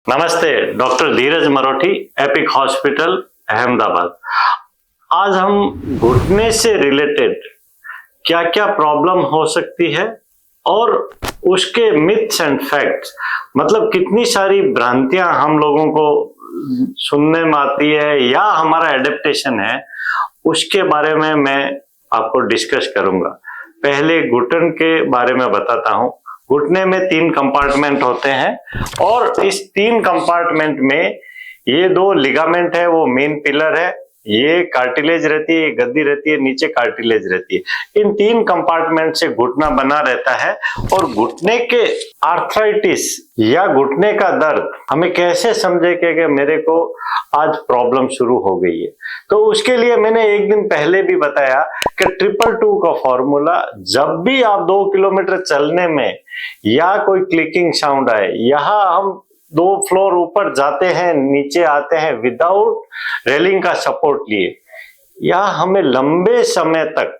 नमस्ते, डॉक्टर धीरज Marothi, epic hospital Ahmedabad. आज हम घुटने से रिलेटेड क्या क्या प्रॉब्लम हो सकती है और उसके मिथ्स एंड फैक्ट्स, मतलब कितनी सारी भ्रांतियां हम लोगों को सुनने में आती है या हमारा एडेप्टेशन है, उसके बारे में मैं आपको डिस्कस करूंगा। पहले घुटन के बारे में बताता हूं। घुटने में 3 कंपार्टमेंट होते हैं और इस 3 कंपार्टमेंट में ये 2 लिगामेंट है, वो मेन पिलर है। ये कार्टिलेज रहती है, गद्दी रहती है, नीचे कार्टिलेज रहती है। इन 3 कंपार्टमेंट से घुटना बना रहता है और घुटने के आर्थराइटिस या घुटने का दर्द हमें कैसे समझे कि मेरे को आज प्रॉब्लम शुरू हो गई है। तो उसके लिए मैंने एक दिन पहले भी बताया कि 222 का फॉर्मूला, जब भी आप 2 किलोमीटर चलने में या कोई क्लिकिंग साउंड आए, यहाँ हम 2 फ्लोर ऊपर जाते हैं, नीचे आते हैं विदाउट रेलिंग का सपोर्ट लिए, या हमें लंबे समय तक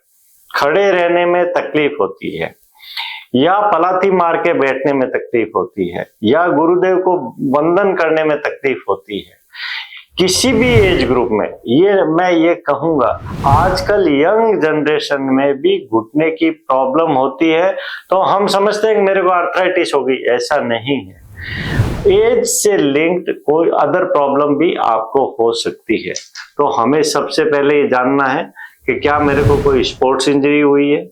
खड़े रहने में तकलीफ होती है, या पलाथी मार के बैठने में तकलीफ होती है, या गुरुदेव को वंदन करने में तकलीफ होती है, किसी भी एज ग्रुप में, मैं ये कहूंगा आजकल यंग जनरेशन में भी घुटने की प्रॉब्लम होती है। तो हम समझते हैं कि मेरे को आर्थराइटिस होगी, ऐसा नहीं है। एज से लिंक्ड कोई अदर प्रॉब्लम भी आपको हो सकती है। तो हमें सबसे पहले ये जानना है कि क्या मेरे को कोई स्पोर्ट्स इंजरी हुई है,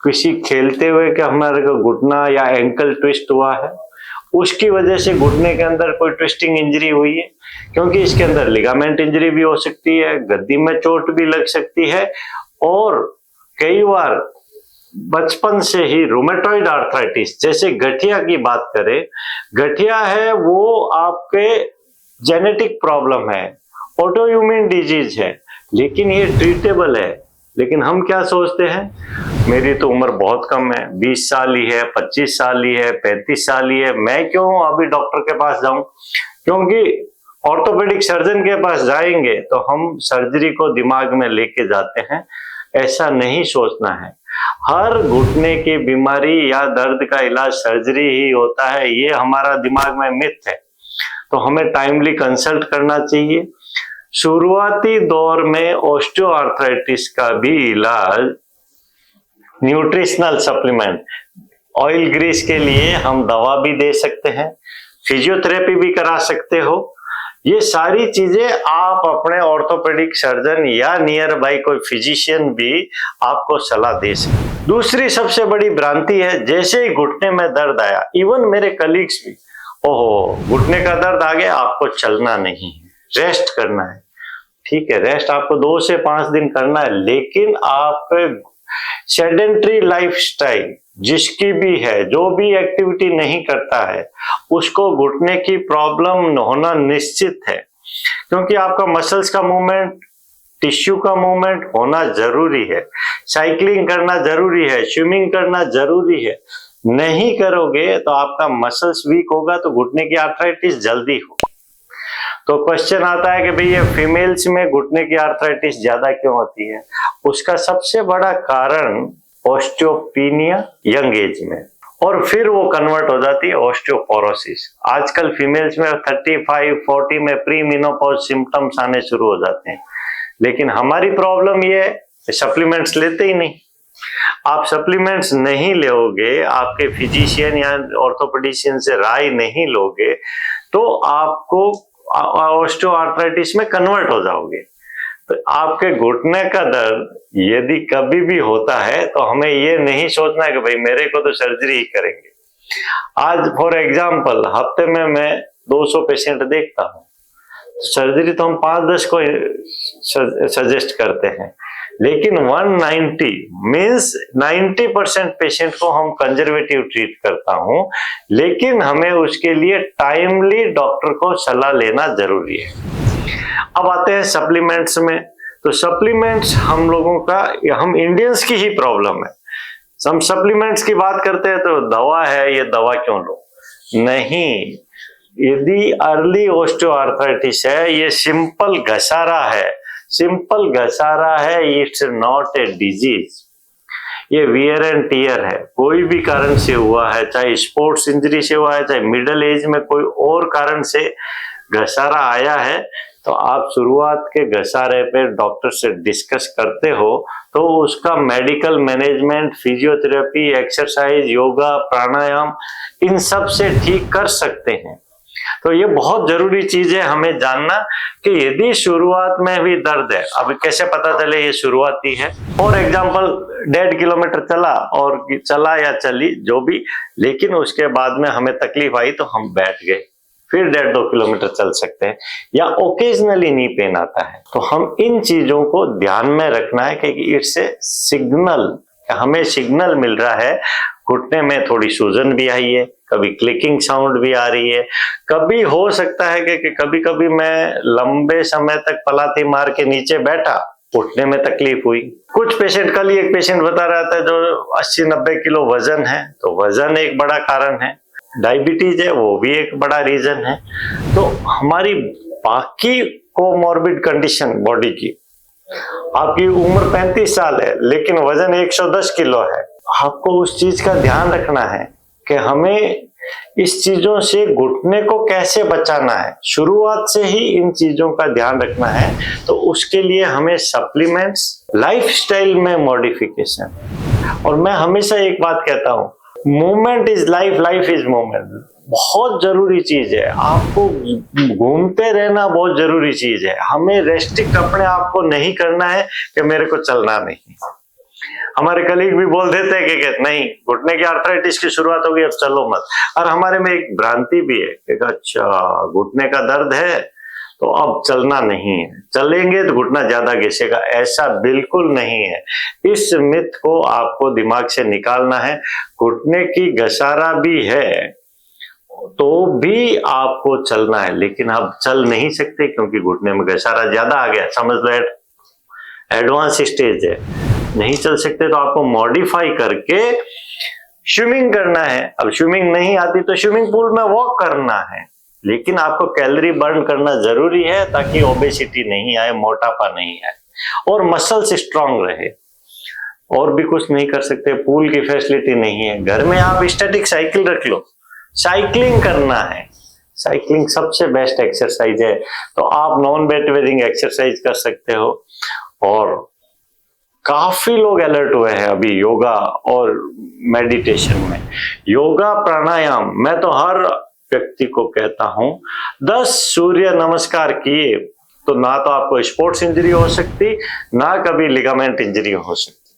किसी खेलते हुए कि हमारे को घुटना या एंकल ट्विस्ट हुआ है, उसकी वजह से घुटने के अंदर कोई ट्विस्टिंग इंजरी हुई है, क्योंकि इसके अंदर लिगामेंट इंजरी भी हो सकती है, गद्दी में चोट भी लग सकती है, और कई बार बचपन से ही रूमेटॉइड आर्थराइटिस, जैसे गठिया की बात करें, गठिया है वो आपके जेनेटिक प्रॉब्लम है, ऑटोइम्यून डिजीज है, लेकिन ये ट्रीटेबल है। लेकिन हम क्या सोचते हैं, मेरी तो उम्र बहुत कम है, 20 साल ही है, 25 साल ही है, 35 साल ही है, मैं क्यों अभी डॉक्टर के पास जाऊं। क्योंकि ऑर्थोपेडिक सर्जन के पास जाएंगे तो हम सर्जरी को दिमाग में लेके जाते हैं। ऐसा नहीं सोचना है। हर घुटने की बीमारी या दर्द का इलाज सर्जरी ही होता है, ये हमारा दिमाग में मिथ है। तो हमें टाइमली कंसल्ट करना चाहिए। शुरुआती दौर में ऑस्टियोआर्थराइटिस का भी इलाज न्यूट्रिशनल सप्लीमेंट, ऑयल ग्रीस के लिए हम दवा भी दे सकते हैं, फिजियोथेरेपी भी करा सकते हो। ये सारी चीजें आप अपने ऑर्थोपेडिक सर्जन या नियर बाई कोई फिजिशियन भी आपको सलाह दे सकते। दूसरी सबसे बड़ी भ्रांति है, जैसे ही घुटने में दर्द आया, इवन मेरे कलीग्स भी, ओहो घुटने का दर्द आ गया, आपको चलना नहीं है, रेस्ट करना है। ठीक है, रेस्ट आपको 2 से 5 दिन करना है, लेकिन आप सेडेंट्री लाइफस्टाइल जिसकी भी है, जो भी एक्टिविटी नहीं करता है, उसको घुटने की प्रॉब्लम होना निश्चित है। क्योंकि आपका मसल्स का मूवमेंट, टिश्यू का मूवमेंट होना जरूरी है, साइकिलिंग करना जरूरी है, स्विमिंग करना जरूरी है। नहीं करोगे तो आपका मसल्स वीक होगा, तो घुटने की आर्थराइटिस जल्दी हो। तो क्वेश्चन आता है कि भाई ये फीमेल्स में घुटने की आर्थराइटिस ज्यादा क्यों होती है। उसका सबसे बड़ा कारण ऑस्टियोपेनिया यंग एज में, और फिर वो कन्वर्ट हो जाती है ऑस्टियोपोरोसिस। आजकल फीमेल्स में 35-40 में प्री मेनोपॉज सिम्टम्स आने शुरू हो जाते हैं। लेकिन हमारी प्रॉब्लम ये है, सप्लीमेंट्स लेते ही नहीं। आप सप्लीमेंट्स नहीं लोगे, आपके फिजिशियन या ऑर्थोपेडिशियन से राय नहीं लोगे, तो आपको ऑस्टियोआर्थराइटिस में कन्वर्ट हो जाओगे। तो आपके घुटने का दर्द यदि कभी भी होता है तो हमें ये नहीं सोचना है कि भाई मेरे को तो सर्जरी ही करेंगे। आज फॉर एग्जांपल हफ्ते में मैं 200 पेशेंट देखता हूँ, सर्जरी तो हम 5-10 को सजेस्ट करते हैं, लेकिन 190 मीन्स 90% पेशेंट को हम कंजर्वेटिव ट्रीट करता हूं, लेकिन हमें उसके लिए टाइमली डॉक्टर को सलाह लेना जरूरी है। अब आते हैं सप्लीमेंट्स में। तो सप्लीमेंट्स हम लोगों का, हम इंडियंस की ही प्रॉब्लम है। हम सप्लीमेंट्स की बात करते हैं तो दवा है, ये दवा क्यों लो, नहीं। यदि अर्ली ऑस्टियोआर्थराइटिस है, ये सिंपल घसारा है, सिंपल घसारा है, इट्स नॉट ए डिजीज। ये वियर एंड टीयर है, कोई भी कारण से हुआ है, चाहे स्पोर्ट्स इंजरी से हुआ है, चाहे मिडिल एज में कोई और कारण से घसारा आया है, तो आप शुरुआत के घसारे पे डॉक्टर से डिस्कस करते हो तो उसका medical management, physiotherapy, exercise, yoga, pranayama, इन सब से ठीक कर सकते हैं। तो ये बहुत जरूरी चीज है हमें जानना कि यदि शुरुआत में भी दर्द है, अब कैसे पता चले ये शुरुआती है। फॉर एग्जाम्पल 1.5 किलोमीटर चला और चला या चली जो भी, लेकिन उसके बाद में हमें तकलीफ आई तो हम बैठ गए, फिर 1.5-2 किलोमीटर चल सकते हैं, या ओकेजनली नी पेन आता है, तो हम इन चीजों को ध्यान में रखना है कि इट्स ए सिग्नल, हमें सिग्नल मिल रहा है। घुटने में थोड़ी सूजन भी आई है, कभी क्लिकिंग साउंड भी आ रही है, कभी हो सकता है कि कभी कभी मैं लंबे समय तक पलाती मार के नीचे बैठा, उठने में तकलीफ हुई। कुछ पेशेंट, कल ही एक पेशेंट बता रहा था जो 80-90 किलो वजन है, तो वजन एक बड़ा कारण है, डायबिटीज है वो भी एक बड़ा रीजन है। तो हमारी बाकी कोमॉर्बिड कंडीशन बॉडी की, आपकी उम्र 35 साल है लेकिन वजन 110 किलो है, आपको उस चीज का ध्यान रखना है कि हमें इस चीजों से घुटने को कैसे बचाना है, शुरुआत से ही इन चीजों का ध्यान रखना है। तो उसके लिए हमें सप्लीमेंट्स, लाइफस्टाइल में मॉडिफिकेशन, और मैं हमेशा एक बात कहता हूं, movement is life, life is movement, बहुत जरूरी चीज है। आपको घूमते रहना बहुत जरूरी चीज है। हमें रेस्ट्रिक्ट अपने आप को नहीं करना है कि मेरे को चलना नहीं। हमारे कलीग भी बोल देते हैं कि नहीं, घुटने की आर्थराइटिस की शुरुआत होगी अब चलो मत। और हमारे में एक भ्रांति भी है कि अच्छा घुटने का दर्द है तो अब चलना नहीं है, चलेंगे तो घुटना ज्यादा घिसेगा। ऐसा बिल्कुल नहीं है, इस मिथ को आपको दिमाग से निकालना है। घुटने की घसारा भी है तो भी आपको चलना है, लेकिन आप चल नहीं सकते क्योंकि घुटने में घसारा ज्यादा आ गया, समझ लो एडवांस स्टेज है, नहीं चल सकते। तो आपको मॉडिफाई करके स्विमिंग करना है। अब स्विमिंग नहीं आती तो स्विमिंग पूल में वॉक करना है, लेकिन आपको कैलोरी बर्न करना जरूरी है ताकि ओबेसिटी नहीं आए, मोटापा नहीं आए और मसल्स स्ट्रांग रहे। और भी कुछ नहीं कर सकते, पूल की फैसिलिटी नहीं है, घर में आप स्टैटिक साइकिल रख लो, साइकिलिंग करना है। साइकिलिंग सबसे बेस्ट एक्सरसाइज है, तो आप नॉन वेट बेरिंग एक्सरसाइज कर सकते हो। और काफी लोग अलर्ट हुए हैं अभी योगा और मेडिटेशन में। योगा प्राणायाम मैं तो हर व्यक्ति को कहता हूं 10 सूर्य नमस्कार किए तो ना तो आपको स्पोर्ट्स इंजरी हो सकती, ना कभी लिगामेंट इंजरी हो सकती।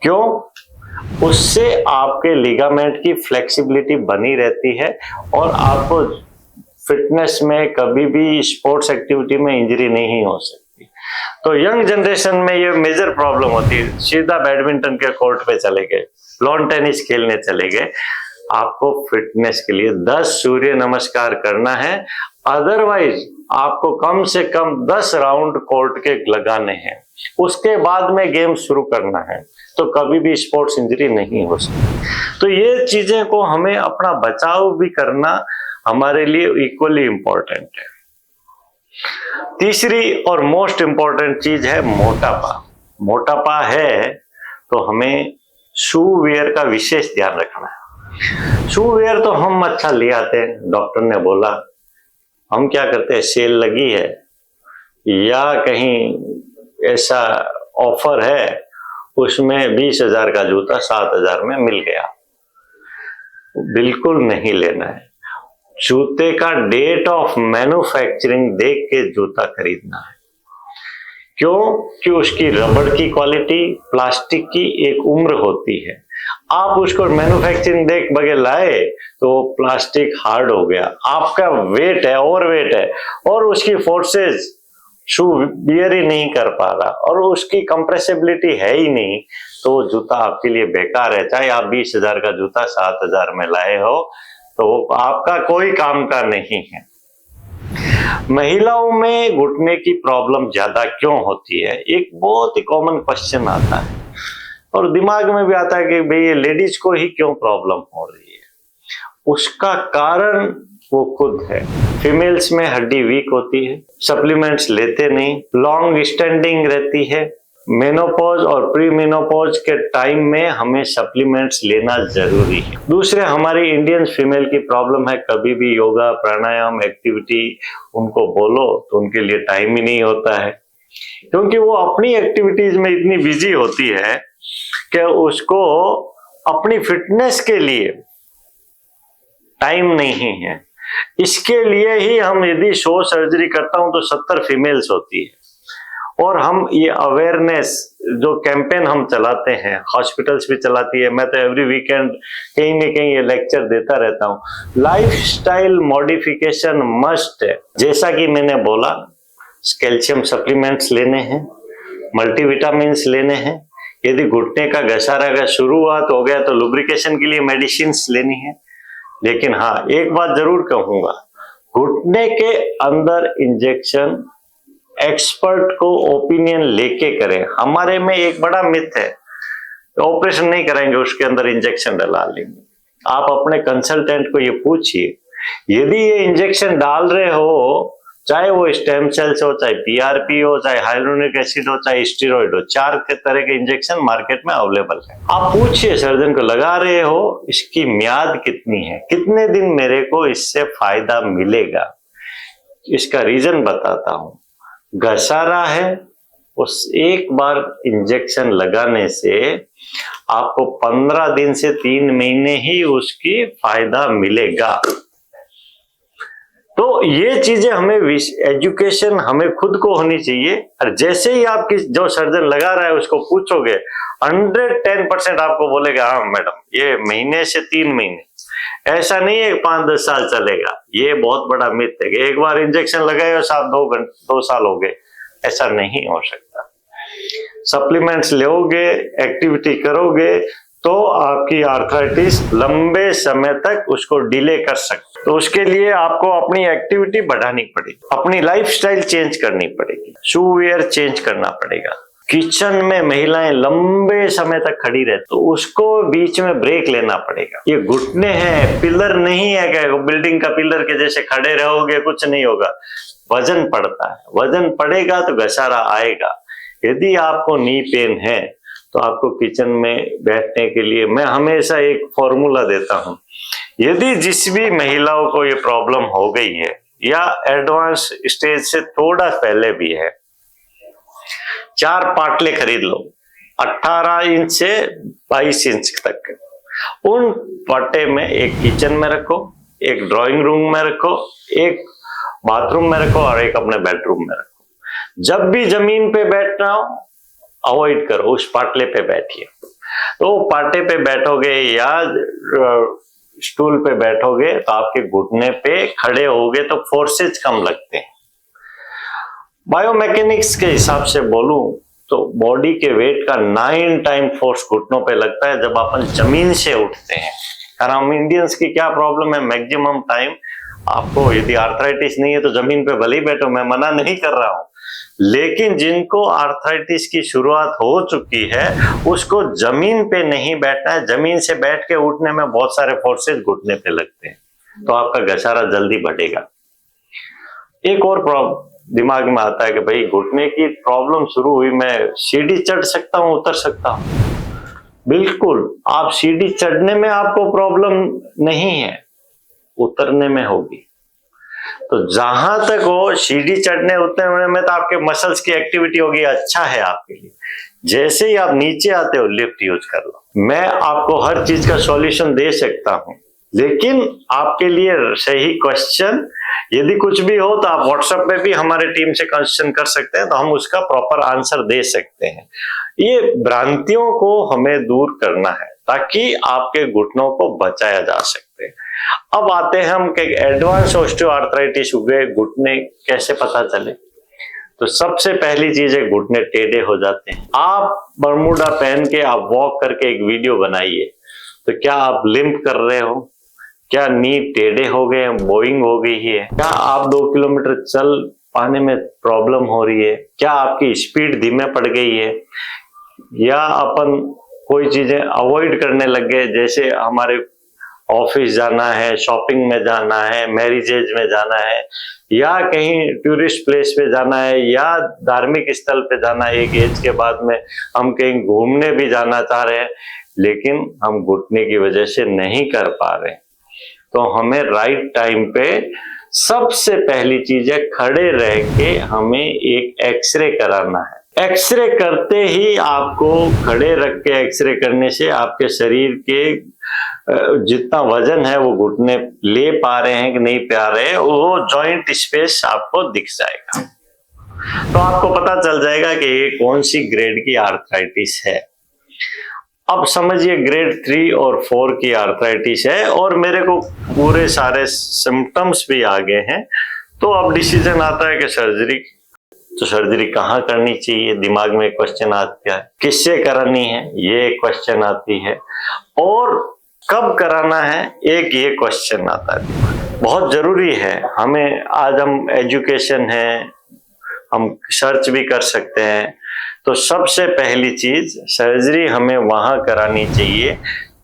क्यों? उससे आपके लिगामेंट की फ्लेक्सिबिलिटी बनी रहती है और आपको फिटनेस में कभी भी स्पोर्ट्स एक्टिविटी में इंजरी नहीं हो सकती। तो यंग जनरेशन में ये मेजर प्रॉब्लम होती है, सीधा बैडमिंटन के कोर्ट पे चले गए, लॉन टेनिस खेलने चले गए। आपको फिटनेस के लिए 10 सूर्य नमस्कार करना है, अदरवाइज आपको कम से कम 10 राउंड कोर्ट के लगाने हैं, उसके बाद में गेम शुरू करना है, तो कभी भी स्पोर्ट्स इंजरी नहीं हो सकती। तो ये चीजें को हमें अपना बचाव भी करना हमारे लिए इक्वली इंपॉर्टेंट है। तीसरी और मोस्ट इंपॉर्टेंट चीज है मोटापा। मोटापा है तो हमें शू वेयर का विशेष ध्यान रखना है। शू वेयर तो हम अच्छा ले आते हैं, डॉक्टर ने बोला, हम क्या करते हैं, सेल लगी है या कहीं ऐसा ऑफर है उसमें 20,000 का जूता 7,000 में मिल गया, बिल्कुल नहीं लेना है। जूते का डेट ऑफ मैन्युफैक्चरिंग देख के जूता खरीदना है। क्यों? कि उसकी रबड़ की क्वालिटी, प्लास्टिक की एक उम्र होती है। आप उसको मैन्युफैक्चरिंग देख बगैर लाए तो प्लास्टिक हार्ड हो गया, आपका वेट है, ओवर वेट है और उसकी फोर्सेस शू बियर ही नहीं कर पा रहा और उसकी कंप्रेसिबिलिटी है ही नहीं, तो जूता आपके लिए बेकार है। चाहे आप 20,000 का जूता 7,000 में लाए हो तो आपका कोई काम का नहीं है। महिलाओं में घुटने की प्रॉब्लम ज्यादा क्यों होती है? एक बहुत ही कॉमन क्वेश्चन आता है और दिमाग में भी आता है कि भाई ये लेडीज को ही क्यों प्रॉब्लम हो रही है। उसका कारण वो खुद है। फीमेल्स में हड्डी वीक होती है, सप्लीमेंट्स लेते नहीं, लॉन्ग स्टैंडिंग रहती है, मेनोपॉज और प्री मेनोपॉज के टाइम में हमें सप्लीमेंट्स लेना जरूरी है। दूसरे, हमारी इंडियन फीमेल की प्रॉब्लम है, कभी भी योगा प्राणायाम एक्टिविटी उनको बोलो तो उनके लिए टाइम ही नहीं होता है, क्योंकि वो अपनी एक्टिविटीज में इतनी बिजी होती है कि उसको अपनी फिटनेस के लिए टाइम नहीं है। इसके लिए ही हम यदि शो सर्जरी करता हूं तो 70 फीमेल्स होती है। और हम ये अवेयरनेस जो कैंपेन हम चलाते हैं, हॉस्पिटल्स भी चलाती है, मैं तो एवरी वीकेंड कहीं न कहीं ये लेक्चर देता रहता हूँ। लाइफस्टाइल मॉडिफिकेशन मस्ट है। जैसा कि मैंने बोला, कैल्शियम सप्लीमेंट्स लेने हैं, मल्टीविटामिन्स लेने हैं। यदि घुटने का घसारा का शुरुआत हो गया तो लुब्रिकेशन के लिए मेडिसिन लेनी है। लेकिन हाँ, एक बात जरूर कहूंगा, घुटने के अंदर इंजेक्शन एक्सपर्ट को ओपिनियन लेके करें। हमारे में एक बड़ा मिथ है, ऑपरेशन नहीं कराएंगे उसके अंदर इंजेक्शन डला लेंगे। आप अपने कंसल्टेंट को ये पूछिए, यदि ये इंजेक्शन डाल रहे हो, चाहे वो स्टेम सेल्स हो, चाहे पीआरपी हो, चाहे हाइलुरोनिक एसिड हो, चाहे स्टेरॉइड हो, 4 तरह के इंजेक्शन मार्केट में अवेलेबल है। आप पूछिए सर्जन को, लगा रहे हो, इसकी म्याद कितनी है, कितने दिन मेरे को इससे फायदा मिलेगा। इसका रीजन बताता हूं। घसारा है, उस एक बार इंजेक्शन लगाने से आपको 15 दिन से 3 महीने ही उसकी फायदा मिलेगा। तो ये चीजें हमें एजुकेशन हमें खुद को होनी चाहिए। और जैसे ही आप जो सर्जन लगा रहा है उसको पूछोगे, 110% आपको बोलेगा हाँ मैडम, ये महीने से 3 महीने। ऐसा नहीं है 5-10 साल चलेगा। ये बहुत बड़ा मिथ है कि एक बार इंजेक्शन लगाए और साथ 2 साल हो गए। ऐसा नहीं हो सकता। सप्लीमेंट्स लोगे, एक्टिविटी करोगे तो आपकी आर्थराइटिस लंबे समय तक उसको डिले कर सकते। तो उसके लिए आपको अपनी एक्टिविटी बढ़ानी पड़ेगी, अपनी लाइफस्टाइल चेंज करनी पड़ेगी, शू वेयर चेंज करना पड़ेगा। किचन में महिलाएं लंबे समय तक खड़ी रहती, तो उसको बीच में ब्रेक लेना पड़ेगा। ये घुटने हैं, पिलर नहीं है कि बिल्डिंग का पिलर के जैसे खड़े रहोगे कुछ नहीं होगा। वजन पड़ता है, वजन पड़ेगा तो घसारा आएगा। यदि आपको नी पेन है तो आपको किचन में बैठने के लिए मैं हमेशा एक फॉर्मूला देता हूं। यदि जिस भी महिलाओं को ये प्रॉब्लम हो गई है या एडवांस स्टेज से थोड़ा पहले भी है, 4 पाटले खरीद लो, 18 इंच से 22 इंच तक। उन पाटे में एक किचन में रखो, एक ड्राइंग रूम में रखो, एक बाथरूम में रखो और एक अपने बेडरूम में रखो। जब भी जमीन पे बैठना हो, अवॉइड करो, उस पाटले पे बैठिए। तो पाटे पे बैठोगे या स्टूल पे बैठोगे तो आपके घुटने पे खड़े होगे तो फोर्सेज कम लगते हैं। बायोमैकेनिक्स के हिसाब से बोलूं तो बॉडी के वेट का 9 टाइम फोर्स घुटनों पे लगता है जब अपन जमीन से उठते हैं। कारण हम इंडियंस की क्या प्रॉब्लम है, मैक्सिमम टाइम आपको यदि आर्थराइटिस नहीं है तो जमीन पे भले ही बैठो, मैं मना नहीं कर रहा हूं, लेकिन जिनको आर्थराइटिस की शुरुआत हो चुकी है उसको जमीन पे नहीं बैठना है। जमीन से बैठ के उठने में बहुत सारे फोर्सेस घुटने पे लगते हैं, तो आपका घसारा जल्दी बढ़ेगा। एक और दिमाग में आता है कि भाई घुटने की प्रॉब्लम शुरू हुई, मैं सीढ़ी चढ़ सकता हूं, उतर सकता हूं। बिल्कुल, आप सीढ़ी चढ़ने में आपको प्रॉब्लम नहीं है, उतरने में होगी। तो जहां तक हो सीढ़ी चढ़ने उतरने में तो आपके मसल्स की एक्टिविटी होगी, अच्छा है आपके लिए। जैसे ही आप नीचे आते हो लिफ्ट यूज कर लो। मैं आपको हर चीज का सॉल्यूशन दे सकता हूं, लेकिन आपके लिए सही क्वेश्चन यदि कुछ भी हो तो आप व्हाट्सएप पे भी हमारे टीम से क्वेश्चन कर सकते हैं, तो हम उसका प्रॉपर आंसर दे सकते हैं। ये भ्रांतियों को हमें दूर करना है ताकि आपके घुटनों को बचाया जा सके। अब आते हैं हम कि एडवांस ऑस्टियोआर्थराइटिस हुए, घुटने कैसे पता चले। तो सबसे पहली चीज है, घुटने टेढ़े हो जाते हैं। आप बरमूडा पहन के आप वॉक करके एक वीडियो बनाइए, तो क्या आप लिम्प कर रहे हो, क्या नी टेढ़े हो गए, बोइंग हो गई है, क्या आप 2 किलोमीटर चल पाने में प्रॉब्लम हो रही है, क्या आपकी स्पीड धीमे पड़ गई है, या अपन कोई चीजें अवॉइड करने लग गए। जैसे हमारे ऑफिस जाना है, शॉपिंग में जाना है, मैरिजेज में जाना है, या कहीं टूरिस्ट प्लेस पे जाना है, या धार्मिक स्थल पे जाना है। एक एज के बाद में हम कहीं घूमने भी जाना चाह रहे हैं, लेकिन हम घुटने की वजह से नहीं कर पा रहे। तो हमें राइट टाइम पे सबसे पहली चीज है, खड़े रह के हमें एक एक्सरे कराना है। एक्सरे करते ही आपको खड़े रख के एक्सरे करने से आपके शरीर के जितना वजन है वो घुटने ले पा रहे हैं कि नहीं पा रहे हैं, वो जॉइंट स्पेस आपको दिख जाएगा। तो आपको पता चल जाएगा कि ये कौन सी ग्रेड की आर्थराइटिस है। अब समझिए ग्रेड 3 और 4 की आर्थराइटिस है और मेरे को पूरे सारे सिम्टम्स भी आ गए हैं। तो अब डिसीजन आता है कि सर्जरी, तो सर्जरी कहाँ करनी चाहिए, दिमाग में क्वेश्चन आता है। किससे करानी है, ये क्वेश्चन आती है। और कब कराना है, एक ये क्वेश्चन आता है। बहुत जरूरी है हमें, आज हम एजुकेशन है, हम सर्च भी कर सकते हैं। तो सबसे पहली चीज, सर्जरी हमें वहां करानी चाहिए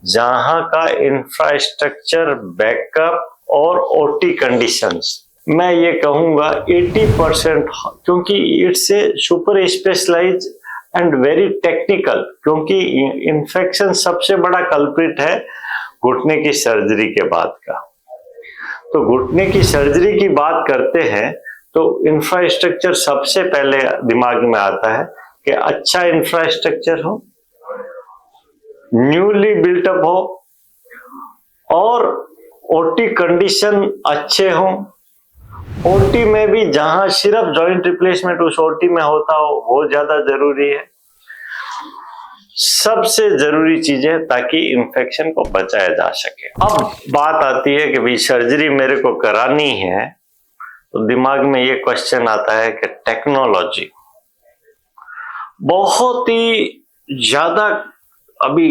जहां का इंफ्रास्ट्रक्चर, बैकअप और ओटी कंडीशंस, मैं ये कहूंगा 80%, क्योंकि it's a super specialise and very technical, क्योंकि इन्फेक्शन सबसे बड़ा कल्प्रिट है घुटने की सर्जरी के बाद का। तो घुटने की सर्जरी की बात करते हैं तो इंफ्रास्ट्रक्चर सबसे पहले दिमाग में आता है कि अच्छा इंफ्रास्ट्रक्चर हो, न्यूली बिल्टअप हो, और ओटी कंडीशन अच्छे हो। ओटी में भी जहां सिर्फ जॉइंट रिप्लेसमेंट उस ओटी में होता हो वो ज्यादा जरूरी है। सबसे जरूरी चीजें ताकि इंफेक्शन को बचाया जा सके। अब बात आती है कि भाई सर्जरी मेरे को करानी है, तो दिमाग में ये क्वेश्चन आता है कि टेक्नोलॉजी बहुत ही ज्यादा अभी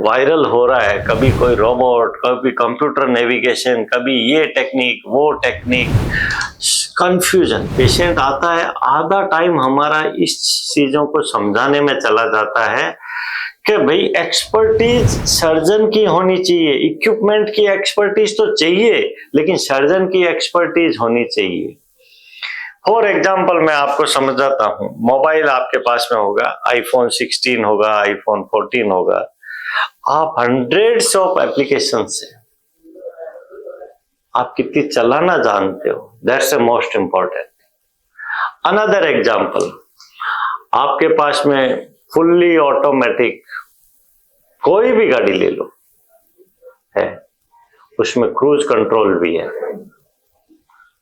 वायरल हो रहा है। कभी कोई रोबोट, कभी कंप्यूटर नेविगेशन, कभी ये टेक्निक वो टेक्निक, कंफ्यूजन। पेशेंट आता है, आधा टाइम हमारा इस चीजों को समझाने में चला जाता है कि भाई एक्सपर्टीज सर्जन की होनी चाहिए, इक्विपमेंट की एक्सपर्टीज तो चाहिए, लेकिन सर्जन की एक्सपर्टीज होनी चाहिए। फॉर एग्जाम्पल मैं आपको समझाता हूं। मोबाइल आपके पास में होगा, आईफोन 16 होगा, आईफोन 14 होगा, आप हंड्रेड्स ऑफ एप्लीकेशन से आप कितनी चलाना जानते हो, that's the most important. Another example, आपके पास में फुल्ली ऑटोमेटिक कोई भी गाड़ी ले लो है, उसमें क्रूज कंट्रोल भी है।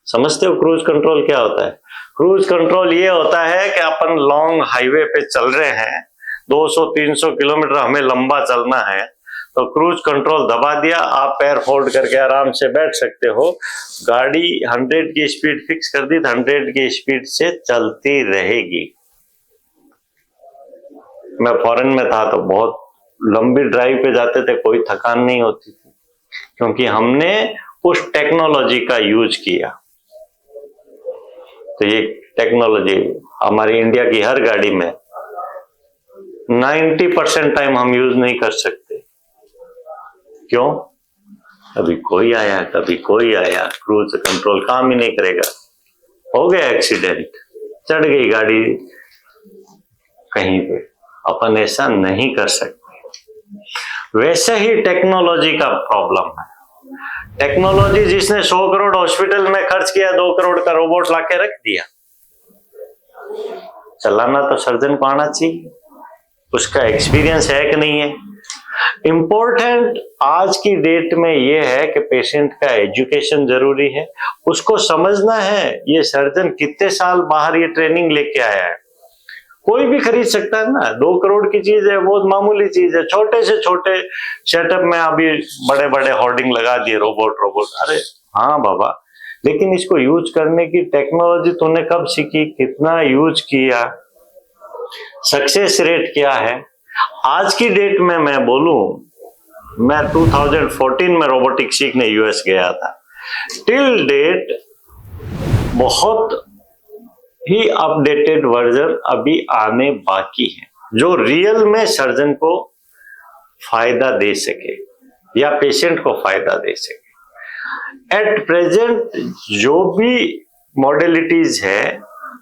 समझते हो क्रूज कंट्रोल क्या होता है? क्रूज कंट्रोल ये होता है कि अपन लॉन्ग हाईवे पे चल रहे हैं, 200-300 किलोमीटर हमें लंबा चलना है, तो क्रूज कंट्रोल दबा दिया, आप पैर फोल्ड करके आराम से बैठ सकते हो। गाड़ी 100 की स्पीड फिक्स कर दी, 100 की स्पीड से चलती रहेगी। मैं फॉरेन में था तो बहुत लंबी ड्राइव पे जाते थे, कोई थकान नहीं होती थी, क्योंकि हमने उस टेक्नोलॉजी का यूज किया। तो ये टेक्नोलॉजी हमारी इंडिया की हर गाड़ी में 90% टाइम हम यूज नहीं कर सकते। क्यों? कभी कोई आया, कभी कोई आया, क्रूज कंट्रोल काम ही नहीं करेगा, हो गया एक्सीडेंट, चढ़ गई गाड़ी कहीं पे, अपन ऐसा नहीं कर सकते। वैसे ही टेक्नोलॉजी का प्रॉब्लम है। टेक्नोलॉजी जिसने 100 करोड़ हॉस्पिटल में खर्च किया, 2 करोड़ का रोबोट लाके रख दिया। चलाना तो सर्जन को आना चाहिए, उसका एक्सपीरियंस है कि नहीं है। इंपॉर्टेंट आज की डेट में यह है कि पेशेंट का एजुकेशन जरूरी है, उसको समझना है ये सर्जन कितने साल बाहर ये ट्रेनिंग लेके आया है। कोई भी खरीद सकता है ना, 2 करोड़ की चीज है, बहुत मामूली चीज है। छोटे से छोटे सेटअप में अभी बड़े बड़े होर्डिंग लगा दिए, रोबोट रोबोट। अरे हाँ बाबा, लेकिन इसको यूज करने की टेक्नोलॉजी तूने कब सीखी, कितना यूज किया, सक्सेस रेट क्या है। आज की डेट में मैं बोलूं, मैं 2014 में रोबोटिक सीखने यूएस गया था। टिल डेट बहुत ही अपडेटेड वर्जन अभी आने बाकी है, जो रियल में सर्जन को फायदा दे सके। या पेशेंट को फायदा दे सके। एट प्रेजेंट जो भी मॉडलिटीज है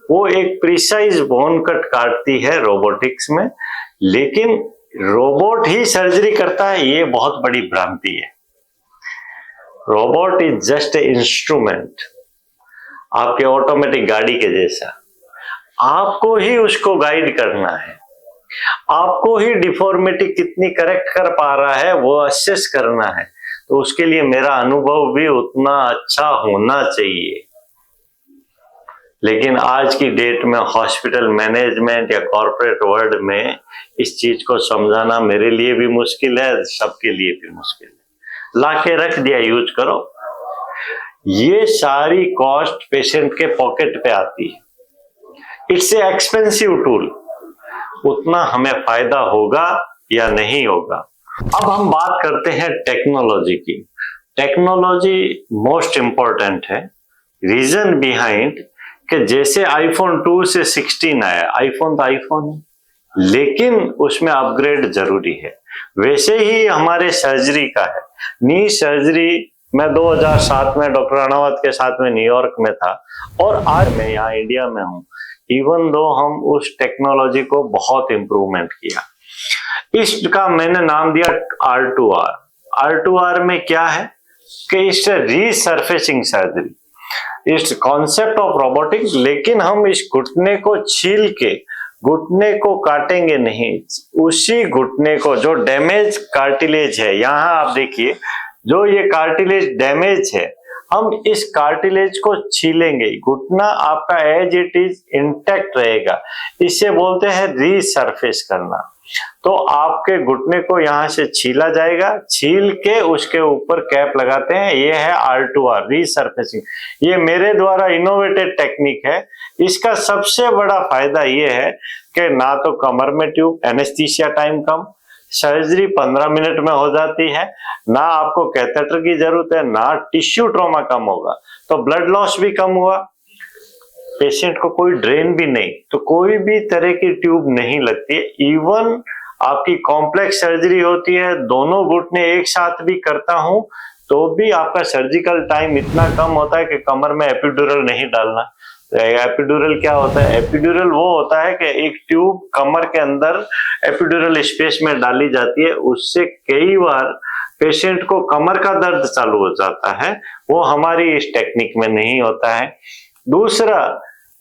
वो एक प्रिसाइज बोन कट काटती है रोबोटिक्स में, लेकिन रोबोट ही सर्जरी करता है, ये बहुत बड़ी भ्रांति है। Robot is just a instrument, आपके ऑटोमेटिक गाड़ी के जैसा। आपको ही उसको गाइड करना है, आपको ही डिफॉर्मिटी कितनी करेक्ट कर पा रहा है वो असेस करना है। तो उसके लिए मेरा अनुभव भी उतना अच्छा होना चाहिए। लेकिन आज की डेट में हॉस्पिटल मैनेजमेंट या कॉर्पोरेट वर्ल्ड में इस चीज को समझाना मेरे लिए भी मुश्किल है, सबके लिए भी मुश्किल है। लाके रख दिया, यूज करो। ये सारी कॉस्ट पेशेंट के पॉकेट पे आती है। इट्स ए एक्सपेंसिव टूल, उतना हमें फायदा होगा या नहीं होगा। अब हम बात करते हैं टेक्नोलॉजी की। टेक्नोलॉजी मोस्ट इंपॉर्टेंट है। रीजन बिहाइंड कि जैसे आईफोन 2 से 16 आया, आईफोन तो आईफोन है, लेकिन उसमें अपग्रेड जरूरी है। वैसे ही हमारे सर्जरी का है। नी सर्जरी मैं 2007 में डॉक्टर अनावत के साथ में न्यूयॉर्क में था, और आज मैं यहाँ इंडिया में हूँ। इवन दो हम उस टेक्नोलॉजी को बहुत इंप्रूवमेंट किया। इसका मैंने नाम दिया R2R। R2R में क्या है कि it's रीसर्फेसिंग surgery, it's concept of robotics. लेकिन हम इस घुटने को छील के घुटने को काटेंगे नहीं, उसी घुटने को जो डैमेज कार्टिलेज है, यहाँ आप देखिए जो ये कार्टिलेज डैमेज है, हम इस कार्टिलेज को छीलेंगे। घुटना आपका एज इट इज इंटैक्ट रहेगा। इसे बोलते हैं रीसर्फेस करना। तो आपके घुटने को यहाँ से छीला जाएगा, छील के उसके ऊपर कैप लगाते हैं। ये है R2R, रीसर्फेसिंग। ये मेरे द्वारा इनोवेटेड टेक्निक है। इसका सबसे बड़ा फायदा ये है कि ना तो कमर में ट्यूब, एनेस्थीसिया टाइम कम, सर्जरी 15 मिनट में हो जाती है, ना आपको कैथेटर की जरूरत है, ना टिश्यू ट्रॉमा कम होगा, तो ब्लड लॉस भी कम हुआ, पेशेंट को कोई ड्रेन भी नहीं, तो कोई भी तरह की ट्यूब नहीं लगती है। इवन आपकी कॉम्प्लेक्स सर्जरी होती है, दोनों घुटने एक साथ भी करता हूं तो भी आपका सर्जिकल टाइम इतना कम होता है कि कमर में एपिड्यूरल नहीं डालना। एपिड्यूरल क्या होता है? एपिड्यूरल वो होता है कि एक ट्यूब कमर के अंदर एपिड्यूरल स्पेस में डाली जाती है, उससे कई बार पेशेंट को कमर का दर्द चालू हो जाता है, वो हमारी इस टेक्निक में नहीं होता है। दूसरा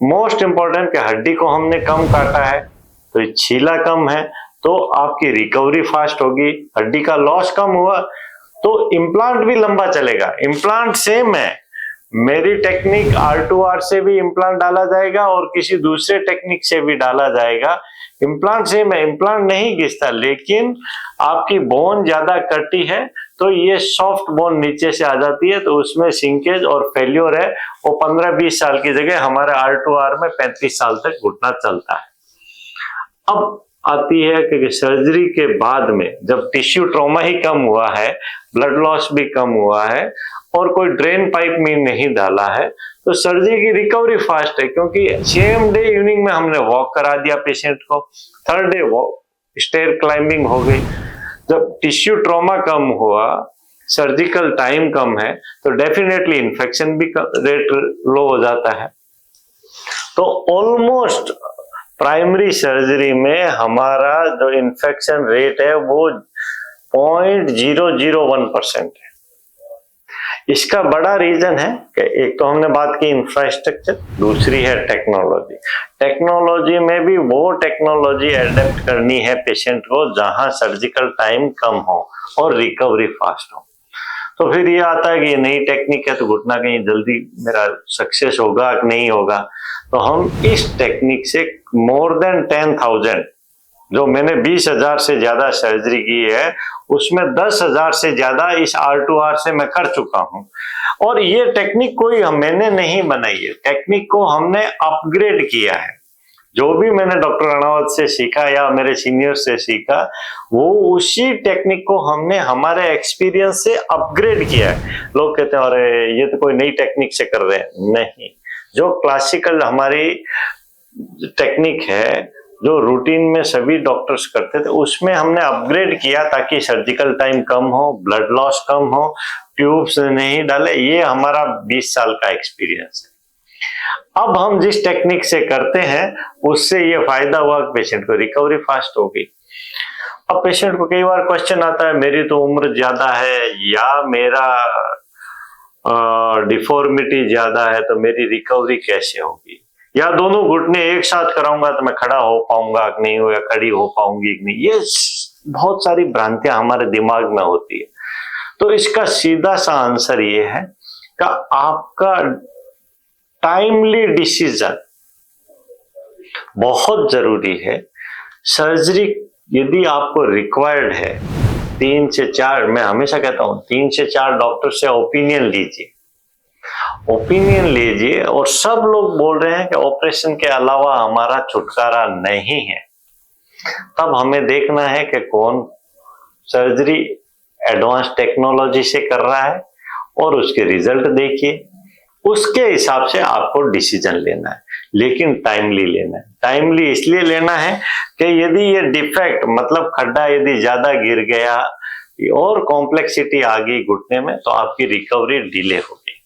मोस्ट इंपॉर्टेंट कि हड्डी को हमने कम काटा है तो छीला कम है, तो आपकी रिकवरी फास्ट होगी, हड्डी का लॉस कम हुआ तो इम्प्लांट भी लंबा चलेगा। इम्प्लांट सेम है, मेरी टेक्निक R2R से भी इम्प्लांट डाला जाएगा और किसी दूसरे टेक्निक से भी डाला जाएगा। इम्प्लांट सेम है, इम्प्लांट नहीं घिसता, लेकिन आपकी बोन ज्यादा कटी है तो ये सॉफ्ट बोन नीचे से आ जाती है, तो उसमें सिंकेज और फेल्योर है। वो 15-20 साल की जगह हमारे R2R में 35 साल तक घुटना चलता है। अब आती है कि सर्जरी के बाद में जब टिश्यू ट्रॉमा ही कम हुआ है, ब्लड लॉस भी कम हुआ है और कोई ड्रेन पाइप में नहीं डाला है, तो सर्जरी की रिकवरी फास्ट है, क्योंकि सेम डे इवनिंग में हमने वॉक करा दिया पेशेंट को, थर्ड डे स्टेयर क्लाइंबिंग हो गई। जब टिश्यू ट्रॉमा कम हुआ, सर्जिकल टाइम कम है, तो डेफिनेटली इन्फेक्शन भी रेट लो हो जाता है। तो ऑलमोस्ट प्राइमरी सर्जरी में हमारा जो इन्फेक्शन रेट है वो 0.001% है। इसका बड़ा रीजन है कि एक तो हमने बात की इंफ्रास्ट्रक्चर, दूसरी है टेक्नोलॉजी। टेक्नोलॉजी में भी वो टेक्नोलॉजी एडेप्ट करनी है पेशेंट को जहां सर्जिकल टाइम कम हो और रिकवरी फास्ट हो। तो फिर ये आता है कि ये नई टेक्निक है तो घुटना कहीं जल्दी मेरा सक्सेस होगा कि नहीं होगा। तो हम इस टेक्निक से मोर देन 10,000, जो मैंने 20,000 से ज्यादा सर्जरी की है, उसमें 10,000 से ज्यादा इस R2R से मैं कर चुका हूं। और ये टेक्निक कोई मैंने नहीं बनाई है, टेक्निक को हमने अपग्रेड किया है। जो भी मैंने डॉक्टर अनावत से सीखा या मेरे सीनियर से सीखा, वो उसी टेक्निक को हमने हमारे एक्सपीरियंस से अपग्रेड किया है। लोग कहते हैं अरे ये तो कोई नई टेक्निक से कर रहे हैं, नहीं। जो क्लासिकल हमारी टेक्निक है जो रूटीन में सभी डॉक्टर्स करते थे उसमें हमने अपग्रेड किया ताकि सर्जिकल टाइम कम हो, ब्लड लॉस कम हो, ट्यूब्स नहीं डाले। ये हमारा 20 साल का एक्सपीरियंस है। अब हम जिस टेक्निक से करते हैं उससे ये फायदा हुआ कि पेशेंट को रिकवरी फास्ट हो गई। अब पेशेंट को कई बार क्वेश्चन आता है, मेरी तो उम्र ज्यादा है या मेरा डिफॉर्मिटी ज्यादा है तो मेरी रिकवरी कैसे होगी, या दोनों घुटने एक साथ कराऊंगा तो मैं खड़ा हो पाऊंगा कि नहीं, हो या खड़ी हो पाऊंगी कि नहीं। ये बहुत सारी भ्रांतियां हमारे दिमाग में होती है। तो इसका सीधा सा आंसर ये है कि आपका टाइमली डिसीजन बहुत जरूरी है। सर्जरी यदि आपको रिक्वायर्ड है 3 से 4, मैं हमेशा कहता हूं 3 से 4 डॉक्टर से ओपिनियन लीजिए और सब लोग बोल रहे हैं कि ऑपरेशन के अलावा हमारा छुटकारा नहीं है, तब हमें देखना है कि कौन सर्जरी एडवांस टेक्नोलॉजी से कर रहा है और उसके रिजल्ट देखिए, उसके हिसाब से आपको डिसीजन लेना है, लेकिन टाइमली लेना है। टाइमली इसलिए लेना है कि यदि ये डिफेक्ट मतलब खड्डा यदि ज्यादा गिर गया और कॉम्प्लेक्सिटी आ गई घुटने में तो आपकी रिकवरी डिले होगी।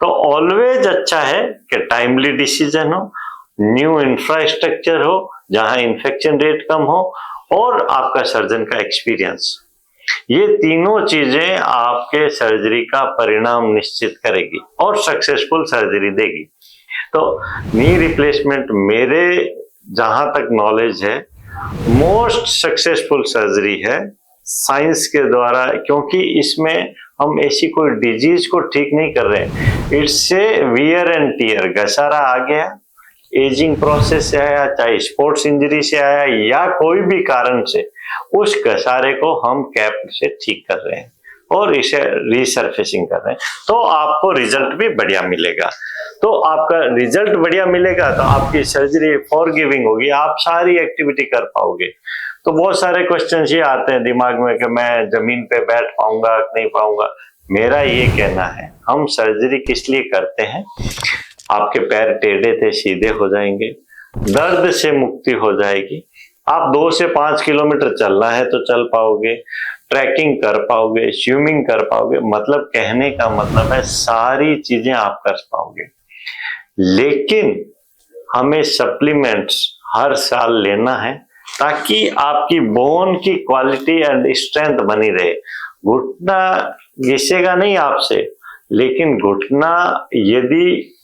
तो ऑलवेज अच्छा है कि टाइमली डिसीजन हो, न्यू इंफ्रास्ट्रक्चर हो जहां इन्फेक्शन रेट कम हो और आपका सर्जन का एक्सपीरियंस। ये तीनों चीजें आपके सर्जरी का परिणाम निश्चित करेगी और सक्सेसफुल सर्जरी देगी। तो नी रिप्लेसमेंट मेरे जहां तक नॉलेज है मोस्ट सक्सेसफुल सर्जरी है साइंस के द्वारा, क्योंकि इसमें हम ऐसी कोई डिजीज को ठीक नहीं कर रहे हैं। It's a wear and tear, घसारा आ गया, एजिंग प्रोसेस से आया, चाहे स्पोर्ट्स इंजरी से आया या कोई भी कारण से, उस घसारे को हम कैप से ठीक कर रहे हैं और इसे रीसर्फेसिंग कर रहे हैं, तो आपको रिजल्ट भी बढ़िया मिलेगा। तो आपका रिजल्ट बढ़िया मिलेगा तो आपकी सर्जरी फॉरगिविंग होगी, आप सारी एक्टिविटी कर पाओगे। तो बहुत सारे क्वेश्चन ये आते हैं दिमाग में कि मैं जमीन पे बैठ पाऊंगा कि नहीं पाऊंगा। मेरा ये कहना है, हम सर्जरी किस लिए करते हैं, आपके पैर टेढ़े थे सीधे हो जाएंगे, दर्द से मुक्ति हो जाएगी, आप 2 से 5 किलोमीटर चलना है तो चल पाओगे, ट्रैकिंग कर पाओगे, स्विमिंग कर पाओगे, मतलब कहने का मतलब है सारी चीजें आप कर पाओगे। लेकिन हमें सप्लीमेंट्स हर साल लेना है ताकि आपकी बोन की क्वालिटी एंड स्ट्रेंथ बनी रहे। घुटना घिसेगा नहीं आपसे, लेकिन घुटना यदि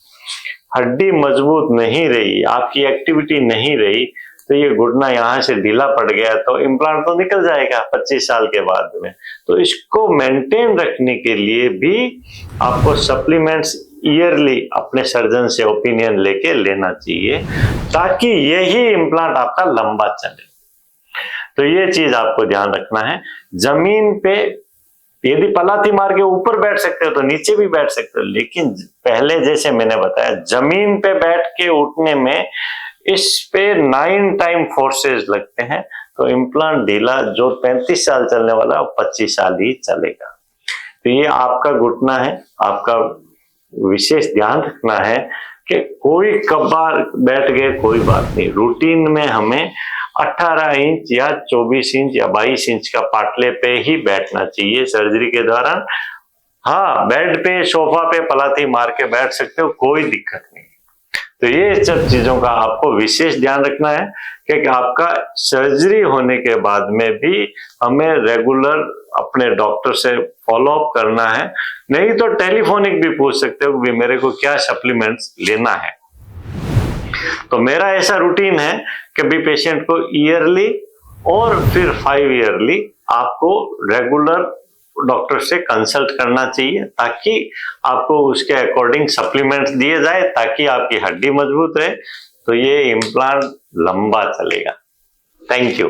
हड्डी मजबूत नहीं रही, आपकी एक्टिविटी नहीं रही, तो ये घुटना यहाँ से ढीला पड़ गया तो इम्प्लांट तो निकल जाएगा 25 साल के बाद में। तो इसको मेंटेन रखने के लिए भी आपको सप्लीमेंट्स ईयरली अपने सर्जन से ओपिनियन लेके लेना चाहिए ताकि यही इम्प्लांट आपका लंबा चले। तो ये चीज आपको ध्यान रखना है। जमीन पे यदि पलाथी मार के ऊपर बैठ सकते हो तो नीचे भी बैठ सकते हो, लेकिन पहले जैसे मैंने बताया जमीन पे बैठ के उठने में इस पे 9 टाइम फोर्सेस लगते हैं, तो इम्प्लांट ढीला जो 35 साल चलने वाला 25 साल ही चलेगा। तो ये आपका घुटना है, आपका विशेष ध्यान रखना है कि कोई कबार बैठ गए कोई बात नहीं, रूटीन में हमें 18 इंच या 24 इंच या 22 इंच का पाटले पे ही बैठना चाहिए सर्जरी के दौरान। हाँ, बेड पे सोफा पे पलाथी मार के बैठ सकते हो, कोई दिक्कत नहीं। तो ये सब चीजों का आपको विशेष ध्यान रखना है कि आपका सर्जरी होने के बाद में भी हमें रेगुलर अपने डॉक्टर से फॉलो अप करना है। नहीं तो टेलीफोनिक भी पूछ सकते हो कि मेरे को क्या सप्लीमेंट्स लेना है। तो मेरा ऐसा रूटीन है कि भी पेशेंट को ईयरली और फिर 5 ईयरली आपको रेगुलर डॉक्टर से कंसल्ट करना चाहिए ताकि आपको उसके अकॉर्डिंग सप्लीमेंट्स दिए जाए ताकि आपकी हड्डी मजबूत रहे, तो ये इम्प्लांट लंबा चलेगा। Thank you.